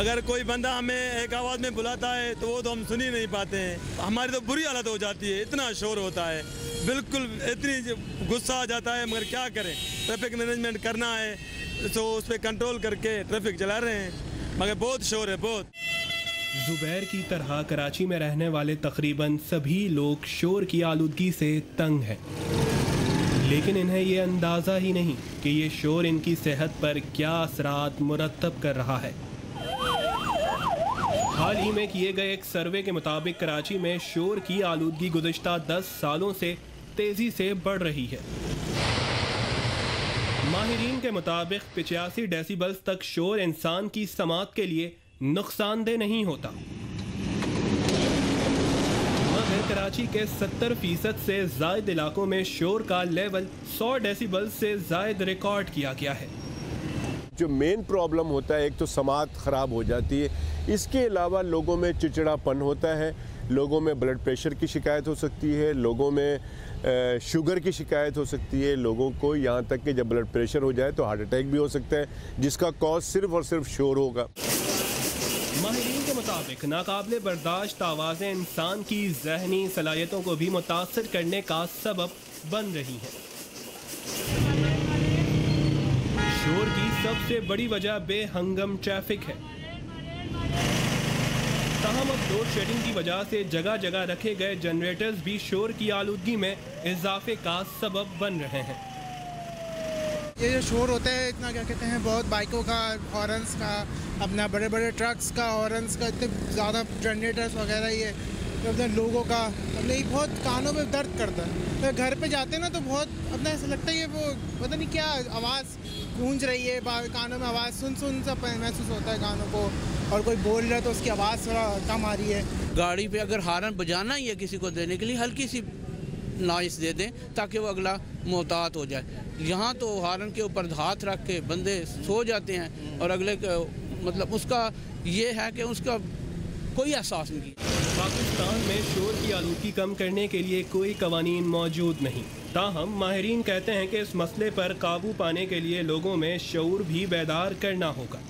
अगर कोई बंदा हमें एक आवाज़ में बुलाता है तो वो तो हम सुन ही नहीं पाते हैं। हमारी तो बुरी हालत हो जाती है, इतना शोर होता है, बिल्कुल इतनी गुस्सा आ जाता है। मगर क्या करें, ट्रैफिक मैनेजमेंट करना है तो उस पर कंट्रोल करके ट्रैफिक चला रहे हैं, मगर बहुत शोर है, बहुत। जुबैर की तरह कराची में रहने वाले तकरीबन सभी लोग शोर की आलूदगी से तंग हैं, लेकिन इन्हें ये अंदाज़ा ही नहीं कि ये शोर इनकी सेहत पर क्या असरात मुरतब कर रहा है। हाल ही में किए गए एक सर्वे के मुताबिक कराची में शोर की आलूदगी गुज़िश्ता 10 सालों से तेज़ी से बढ़ रही है। माहिरीन के मुताबिक 85 डेसिबल्स तक शोर इंसान की समात के लिए नुकसानदेह नहीं होता, मगर कराची के 70% से ज़ायद इलाकों में शोर का लेवल 100 डेसिबल से ज़ायद रिकॉर्ड किया गया है। जो मेन प्रॉब्लम होता है, एक तो समात ख़राब हो जाती है, इसके अलावा लोगों में चिड़चिड़ापन होता है, लोगों में ब्लड प्रेशर की शिकायत हो सकती है, लोगों में शुगर की शिकायत हो सकती है, लोगों को यहाँ तक कि जब ब्लड प्रेशर हो जाए तो हार्ट अटैक भी हो सकता है, जिसका कॉज सिर्फ और सिर्फ शोर होगा। माहिरीन के मुताबिक नाकाबिले बर्दाश्त आवाज़ें इंसान की ज़हनी सलाहियतों को भी मुतासर करने का सबब बन रही हैं। शोर की सबसे बड़ी वजह बेहंगम ट्रैफिक है। ताहम अब लोड शेडिंग की वजह से जगह जगह रखे गए जनरेटर्स भी शोर की आलूदगी में इजाफे का सबब बन रहे हैं। ये जो शोर होता है इतना, क्या कहते हैं, बहुत बाइकों का हॉर्न्स का, अपना बड़े बड़े ट्रक्स का हॉर्न्स का, इतने ज़्यादा जनरेटर्स वगैरह, ये अपने लोगों का, अपने ये बहुत कानों में दर्द करता है। तो घर पे जाते हैं ना तो बहुत अपना ऐसा लगता है ये वो पता नहीं क्या आवाज़ गूंज रही है कानों में, आवाज़ सुन सा महसूस होता है कानों को, और कोई बोल रहा है तो उसकी आवाज़ थोड़ा कम आ रही है। गाड़ी पे अगर हॉर्न बजाना ही है किसी को देने के लिए, हल्की सी नॉइस दे दें ताकि वो अगला मोहतात हो जाए। यहाँ तो हॉर्न के ऊपर हाथ रख के बंदे सो जाते हैं और अगले मतलब उसका ये है कि उसका कोई एहसास नहीं। पाकिस्तान में शोर की आलूदगी कम करने के लिए कोई कवानीन मौजूद नहीं, ताहम माहिरीन कहते हैं कि इस मसले पर काबू पाने के लिए लोगों में शऊर भी बेदार करना होगा।